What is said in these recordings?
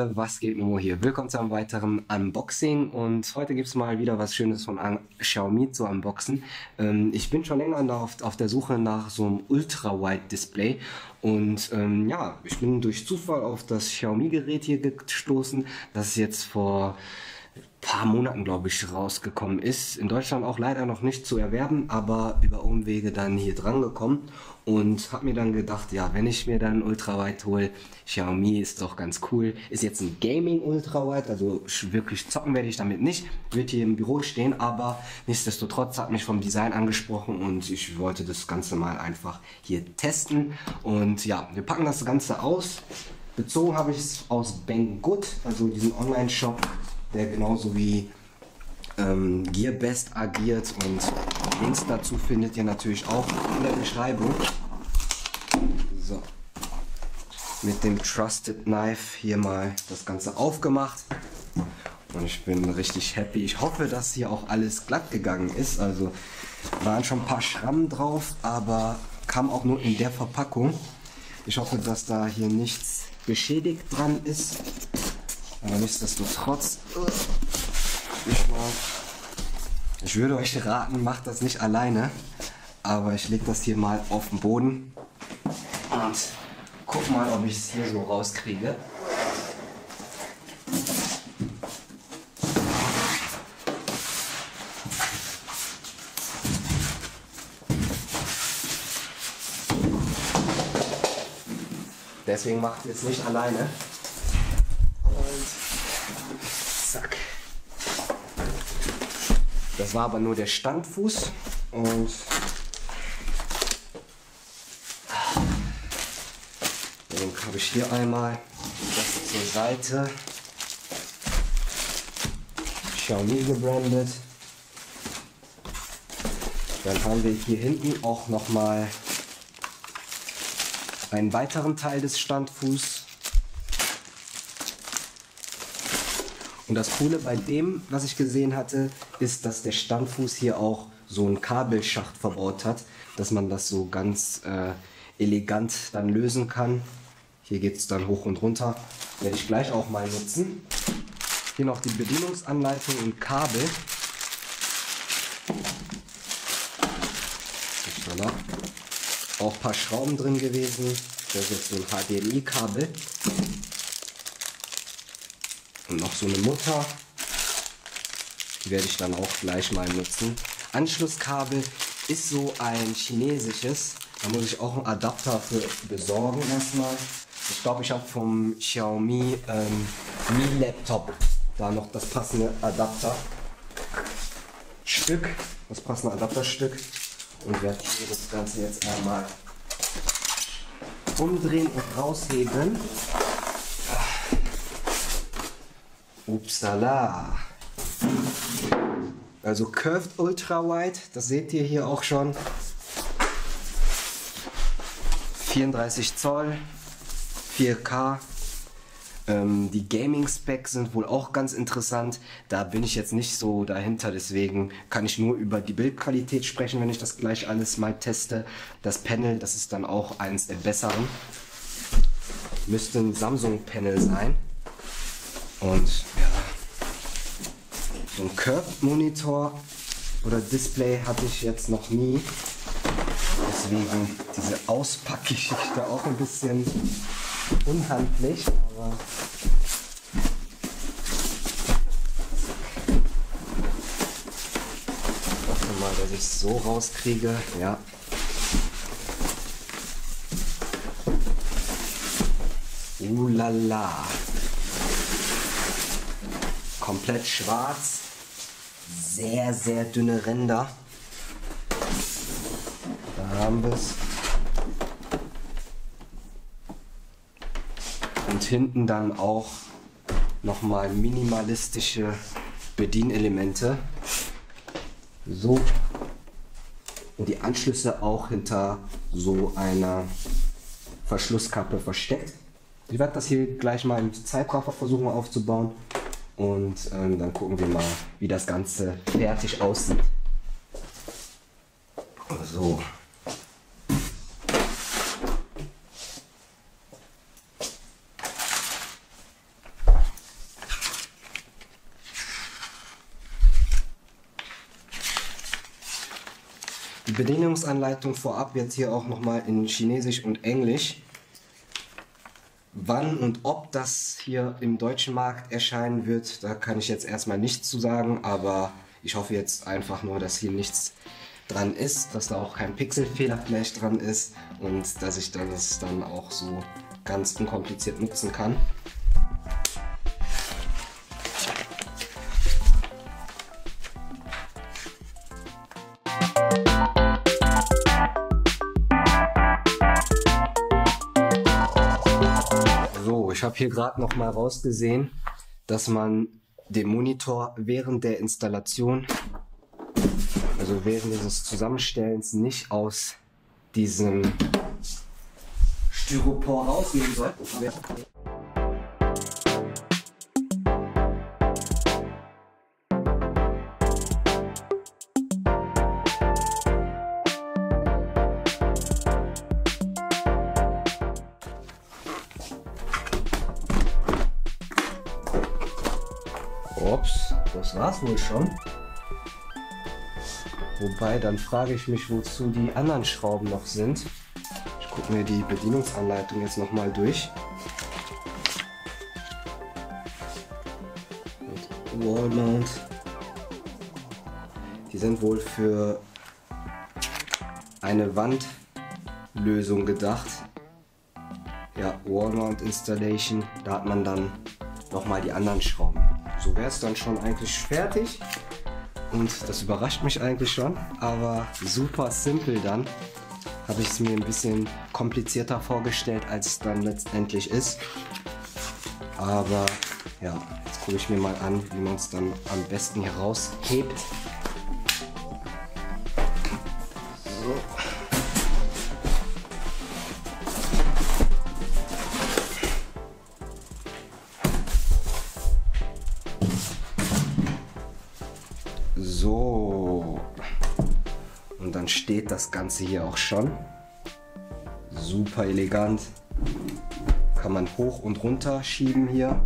Leute, was geht Momo hier? Willkommen zu einem weiteren Unboxing und heute gibt es mal wieder was Schönes von Xiaomi zu unboxen. Ich bin schon länger auf der Suche nach so einem Ultra-Wide-Display und ja, ich bin durch Zufall auf das Xiaomi-Gerät hier gestoßen, das jetzt vor paar Monaten, glaube ich, rausgekommen ist. In Deutschland auch leider noch nicht zu erwerben, aber über Umwege dann hier dran gekommen und habe mir dann gedacht, ja, wenn ich mir dann Ultrawide hole, Xiaomi ist doch ganz cool. Ist jetzt ein Gaming Ultrawide, also wirklich zocken werde ich damit nicht, wird hier im Büro stehen, aber nichtsdestotrotz hat mich vom Design angesprochen und ich wollte das Ganze mal einfach hier testen. Und ja, wir packen das Ganze aus. Bezogen habe ich es aus Banggood, also diesen Online-Shop, der genauso wie Gearbest agiert, und Links dazu findet ihr natürlich auch in der Beschreibung. So, mit dem Trusted Knife hier mal das Ganze aufgemacht und ich bin richtig happy. Ich hoffe, dass hier auch alles glatt gegangen ist, also waren schon ein paar Schrammen drauf, aber kam auch nur in der Verpackung. Ich hoffe, dass da hier nichts beschädigt dran ist. Aber nichtsdestotrotz, ich würde euch raten, macht das nicht alleine. Aber ich lege das hier mal auf den Boden und guck mal, ob ich es hier so rauskriege. Deswegen macht ihr es nicht alleine. Zack. Das war aber nur der Standfuß und dann habe ich hier einmal das zur Seite Xiaomi gebrandet. Dann haben wir hier hinten auch noch mal einen weiteren Teil des Standfußs. Und das Coole bei dem, was ich gesehen hatte, ist, dass der Standfuß hier auch so einen Kabelschacht verbaut hat, dass man das so ganz elegant dann lösen kann. Hier geht es dann hoch und runter. Werde ich gleich auch mal nutzen. Hier noch die Bedienungsanleitung und Kabel. Auch ein paar Schrauben drin gewesen. Das ist jetzt so ein HDMI-Kabel. Und noch so eine Mutter, die werde ich dann auch gleich mal nutzen. Anschlusskabel ist so ein chinesisches, da muss ich auch einen Adapter für besorgen erstmal. Ich glaube, ich habe vom Xiaomi Mi Laptop da noch das passende Adapterstück, das passende Adapterstück, und werde hier das Ganze jetzt einmal umdrehen und rausheben. Upsala. Also Curved Ultra Wide, das seht ihr hier auch schon. 34 Zoll, 4K. Die Gaming Specs sind wohl auch ganz interessant. Da bin ich jetzt nicht so dahinter, deswegen kann ich nur über die Bildqualität sprechen, wenn ich das gleich alles mal teste. Das Panel, das ist dann auch eines der besseren. Müsste ein Samsung Panel sein. Und ja, so ein Curved-Monitor oder Display hatte ich jetzt noch nie. Deswegen diese Auspackgeschichte auch ein bisschen unhandlich. Aber ich hoffe mal, dass ich es so rauskriege. Ja. Lala. Komplett schwarz, sehr, sehr dünne Ränder. Da haben wir es. Und hinten dann auch nochmal minimalistische Bedienelemente. So. Und die Anschlüsse auch hinter so einer Verschlusskappe versteckt. Ich werde das hier gleich mal im Zeitraffer versuchen aufzubauen. Und dann gucken wir mal, wie das Ganze fertig aussieht. So. Die Bedienungsanleitung vorab jetzt hier auch nochmal in Chinesisch und Englisch. Wann und ob das hier im deutschen Markt erscheinen wird, da kann ich jetzt erstmal nichts zu sagen, aber ich hoffe jetzt einfach nur, dass hier nichts dran ist, dass da auch kein Pixelfehler vielleicht dran ist und dass ich das dann auch so ganz unkompliziert nutzen kann. So, ich habe hier gerade noch mal rausgesehen, dass man den Monitor während der Installation, also während dieses Zusammenstellens, nicht aus diesem Styropor rausnehmen soll. Ups, das war's wohl schon. Wobei, dann frage ich mich, wozu die anderen Schrauben noch sind. Ich gucke mir die Bedienungsanleitung jetzt nochmal durch. Und Wallmount. Die sind wohl für eine Wandlösung gedacht. Ja, Wallmount Installation, da hat man dann nochmal die anderen Schrauben. So wäre es dann schon eigentlich fertig. Und das überrascht mich eigentlich schon, aber super simpel dann. Habe ich es mir ein bisschen komplizierter vorgestellt, als es dann letztendlich ist. Aber ja, jetzt gucke ich mir mal an, wie man es dann am besten hier raushebt. So. So, und dann steht das Ganze hier auch schon. Super elegant. Kann man hoch und runter schieben hier.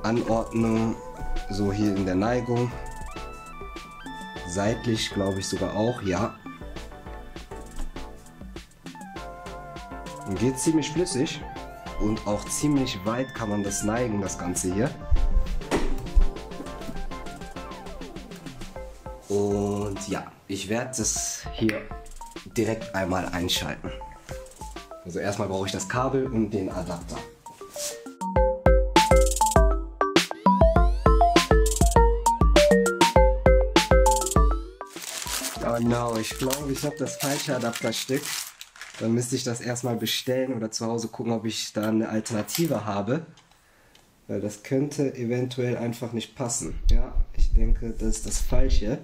Anordnung, so hier in der Neigung. Seitlich glaube ich sogar auch, ja. Und geht ziemlich flüssig und auch ziemlich weit kann man das neigen, das Ganze hier. Und ja, ich werde das hier direkt einmal einschalten. Also erstmal brauche ich das Kabel und den Adapter. Oh no, ich glaube, ich habe das falsche Adapterstück. Dann müsste ich das erstmal bestellen oder zu Hause gucken, ob ich da eine Alternative habe. Weil das könnte eventuell einfach nicht passen. Ja, ich denke, das ist das Falsche.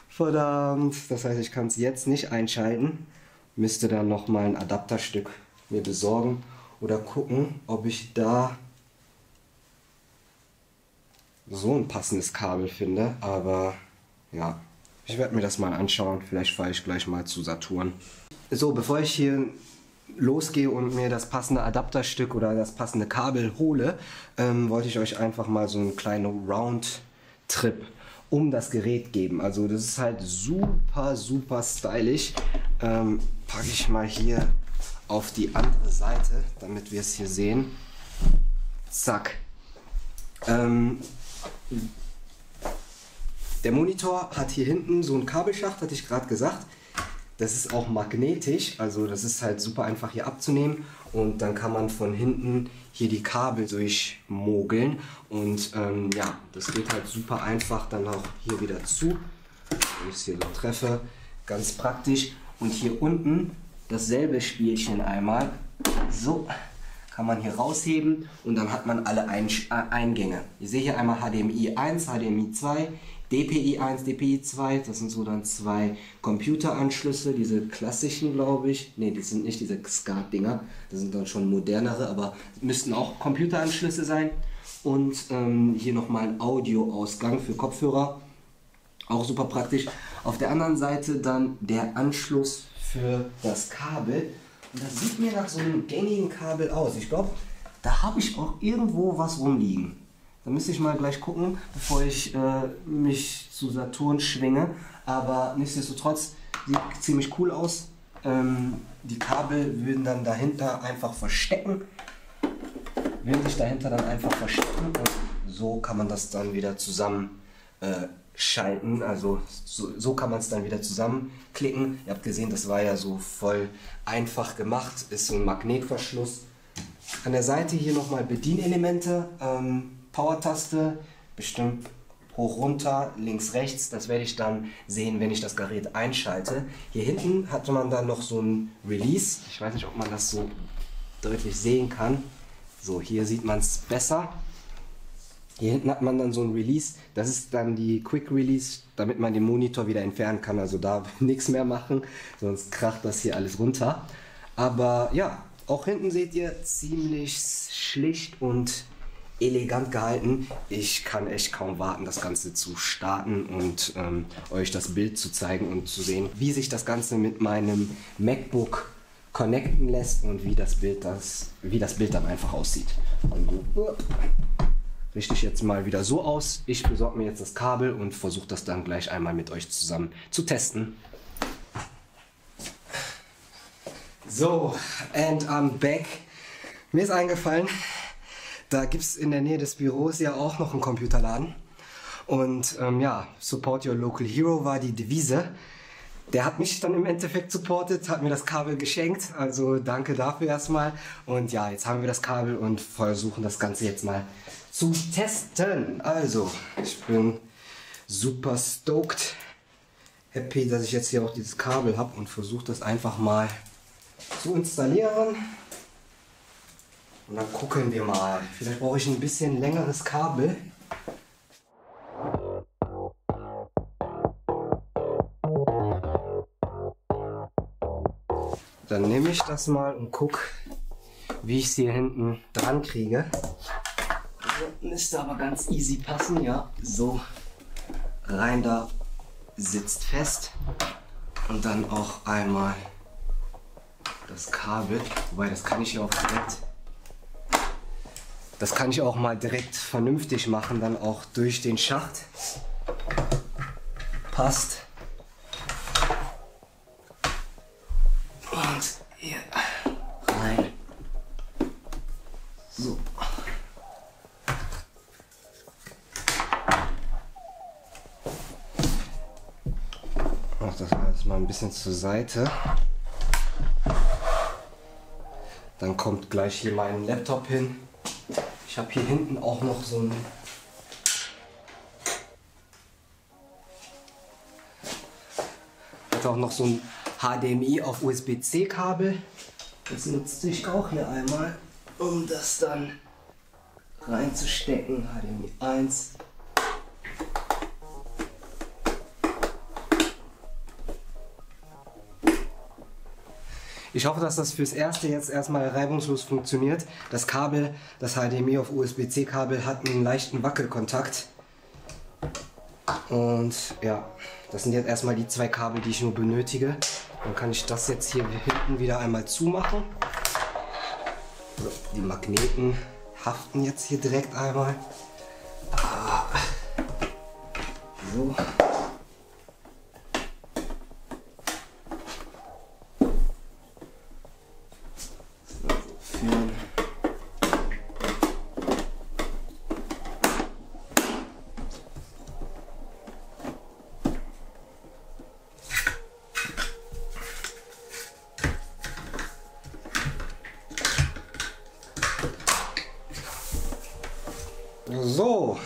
Verdammt, das heißt, ich kann es jetzt nicht einschalten. Müsste dann nochmal ein Adapterstück mir besorgen oder gucken, ob ich da so ein passendes Kabel finde. Aber ja, ich werde mir das mal anschauen. Vielleicht fahre ich gleich mal zu Saturn. So, bevor ich hier losgehe und mir das passende Adapterstück oder das passende Kabel hole, wollte ich euch einfach mal so einen kleinen Roundtrip um das Gerät geben. Also das ist halt super, super stylisch. Packe ich mal hier auf die andere Seite, damit wir es hier sehen. Zack. Der Monitor hat hier hinten so einen Kabelschacht, hatte ich gerade gesagt. Das ist auch magnetisch, also das ist halt super einfach hier abzunehmen und dann kann man von hinten hier die Kabel durchmogeln und ja, das geht halt super einfach dann auch hier wieder zu, wenn ich es hier so treffe, ganz praktisch. Und hier unten dasselbe Spielchen einmal, so kann man hier rausheben und dann hat man alle Eingänge. Ihr seht hier einmal HDMI 1, HDMI 2, DPI 1, DPI 2, das sind so dann zwei Computeranschlüsse, diese klassischen glaube ich, ne, die sind nicht diese SCART-Dinger, das sind dann schon modernere, aber müssten auch Computeranschlüsse sein. Und hier nochmal ein Audioausgang für Kopfhörer, auch super praktisch. Auf der anderen Seite dann der Anschluss für das Kabel und das sieht mir nach so einem gängigen Kabel aus. Ich glaube, da habe ich auch irgendwo was rumliegen. Da müsste ich mal gleich gucken, bevor ich mich zu Saturn schwinge. Aber nichtsdestotrotz sieht ziemlich cool aus. Die Kabel würden dann dahinter einfach verstecken. Und so kann man das dann wieder zusammen schalten. Also so kann man es dann wieder zusammenklicken. Ihr habt gesehen, das war ja so voll einfach gemacht. Ist so ein Magnetverschluss. An der Seite hier nochmal Bedienelemente, Power-Taste, bestimmt hoch, runter, links, rechts. Das werde ich dann sehen, wenn ich das Gerät einschalte. Hier hinten hatte man dann noch so ein Release. Ich weiß nicht, ob man das so deutlich sehen kann. So, hier sieht man es besser. Hier hinten hat man dann so ein Release. Das ist dann die Quick Release, damit man den Monitor wieder entfernen kann. Also da nichts mehr machen, sonst kracht das hier alles runter. Aber ja, auch hinten seht ihr, ziemlich schlicht und elegant gehalten. Ich kann echt kaum warten, das Ganze zu starten und euch das Bild zu zeigen und zu sehen, wie sich das Ganze mit meinem MacBook connecten lässt und wie das Bild dann einfach aussieht. Also, richte ich jetzt mal wieder so aus. Ich besorge mir jetzt das Kabel und versuche das dann gleich einmal mit euch zusammen zu testen. So, and I'm back. Mir ist eingefallen, da gibt es in der Nähe des Büros ja auch noch einen Computerladen. Und ja, Support Your Local Hero war die Devise. Der hat mich dann im Endeffekt supportet, hat mir das Kabel geschenkt. Also danke dafür erstmal. Und ja, jetzt haben wir das Kabel und versuchen das Ganze jetzt mal zu testen. Also, ich bin super stoked. Happy, dass ich jetzt hier auch dieses Kabel habe und versuche das einfach mal zu installieren. Und dann gucken wir mal. Vielleicht brauche ich ein bisschen längeres Kabel. Dann nehme ich das mal und gucke, wie ich es hier hinten dran kriege. Also, müsste aber ganz easy passen, ja. So, rein da, sitzt fest. Und dann auch einmal das Kabel. Wobei, das kann ich ja auch direkt. Das kann ich auch mal direkt vernünftig machen, dann auch durch den Schacht. Passt. Und hier rein. So. Mach das jetzt mal ein bisschen zur Seite. Dann kommt gleich hier mein Laptop hin. Ich habe hier hinten auch noch so ein HDMI auf USB-C Kabel. Das nutze ich auch hier einmal, um das dann reinzustecken. HDMI 1. Ich hoffe, dass das fürs Erste jetzt erstmal reibungslos funktioniert. Das Kabel, das HDMI auf USB-C Kabel hat einen leichten Wackelkontakt. Und ja, das sind jetzt erstmal die zwei Kabel, die ich nur benötige. Dann kann ich das jetzt hier hinten wieder einmal zumachen. So, die Magneten haften jetzt hier direkt einmal. So. So.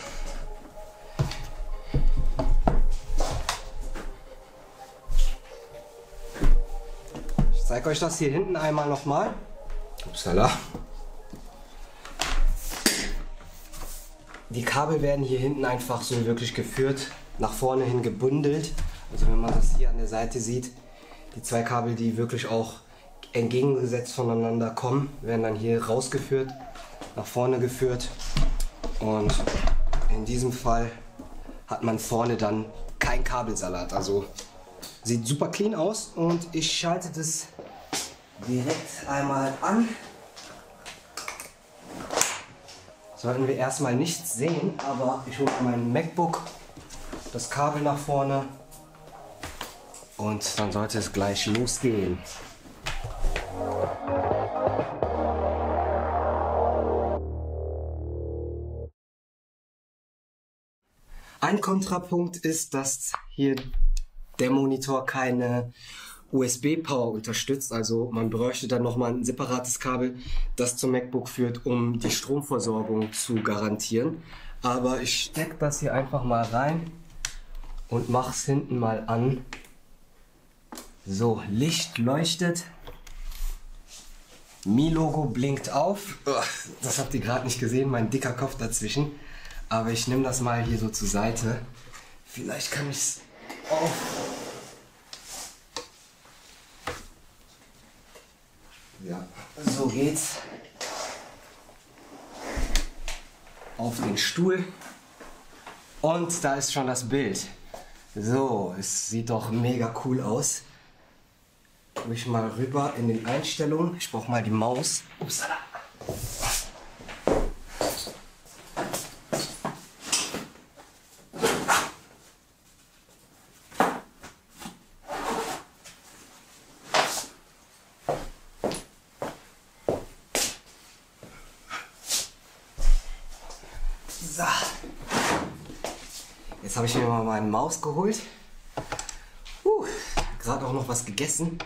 Ich zeige euch das hier hinten einmal nochmal. Upsala. Die Kabel werden hier hinten einfach so wirklich geführt, nach vorne hin gebündelt. Also wenn man das hier an der Seite sieht, die zwei Kabel, die wirklich auch entgegengesetzt voneinander kommen, werden dann hier rausgeführt, nach vorne geführt. Und in diesem Fall hat man vorne dann kein Kabelsalat. Also sieht super clean aus und ich schalte das direkt einmal an. sollten wir erstmal nichts sehen, aber ich hole mein MacBook, das Kabel nach vorne und dann sollte es gleich losgehen. Ein Kontrapunkt ist, dass hier der Monitor keine USB-Power unterstützt, also man bräuchte dann nochmal ein separates Kabel, das zum MacBook führt, um die Stromversorgung zu garantieren. Aber ich stecke das hier einfach mal rein und mache es hinten mal an. So, Licht leuchtet, Mi-Logo blinkt auf. Das habt ihr gerade nicht gesehen, mein dicker Kopf dazwischen. Aber ich nehme das mal hier so zur Seite. Vielleicht kann ich es auf. Ja, so geht's. Auf den Stuhl. Und da ist schon das Bild. So, es sieht doch mega cool aus. Tue ich mal rüber in den Einstellungen. Ich brauche mal die Maus. Upsala. So. Jetzt habe ich mir mal meine Maus geholt. Gerade auch noch was gegessen.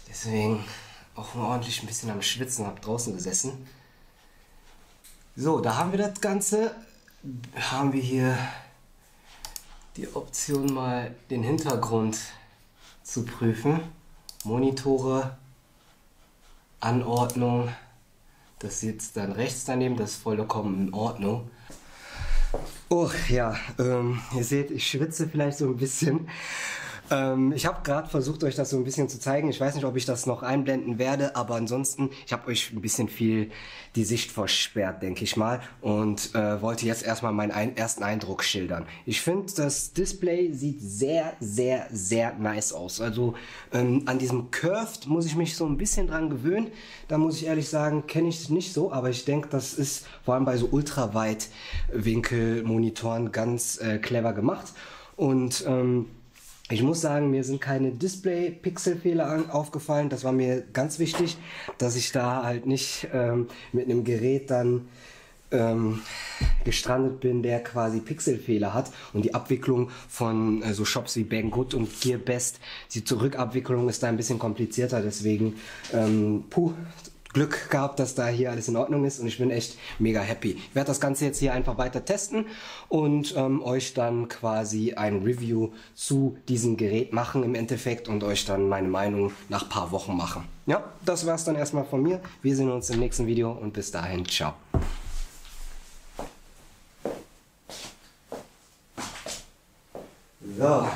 Deswegen auch mal ordentlich ein bisschen am Schwitzen, habe draußen gesessen. So, da haben wir das Ganze. Haben wir hier die Option, mal den Hintergrund zu prüfen. Monitore, Anordnung. Das sitzt dann rechts daneben, das ist vollkommen in Ordnung. Oh ja, ihr seht, ich schwitze vielleicht so ein bisschen. Ich habe gerade versucht, euch das so ein bisschen zu zeigen. Ich weiß nicht, ob ich das noch einblenden werde, aber ansonsten, ich habe euch ein bisschen viel die Sicht versperrt, denke ich mal. Und wollte jetzt erstmal meinen ersten Eindruck schildern. Ich finde, das Display sieht sehr, sehr, sehr nice aus. Also an diesem Curved muss ich mich so ein bisschen dran gewöhnen. Da muss ich ehrlich sagen, kenne ich es nicht so. Aber ich denke, das ist vor allem bei so Ultraweitwinkelmonitoren ganz clever gemacht. Und ich muss sagen, mir sind keine Display-Pixelfehler aufgefallen. Das war mir ganz wichtig, dass ich da halt nicht mit einem Gerät dann gestrandet bin, der quasi Pixelfehler hat. Und die Abwicklung von so Shops wie Banggood und Gearbest, die Zurückabwicklung ist da ein bisschen komplizierter. Deswegen, Glück gehabt, dass da hier alles in Ordnung ist und ich bin echt mega happy. Ich werde das Ganze jetzt hier einfach weiter testen und euch dann quasi ein Review zu diesem Gerät machen im Endeffekt und euch dann meine Meinung nach ein paar Wochen machen. Ja, das war's dann erstmal von mir. Wir sehen uns im nächsten Video und bis dahin, ciao. So.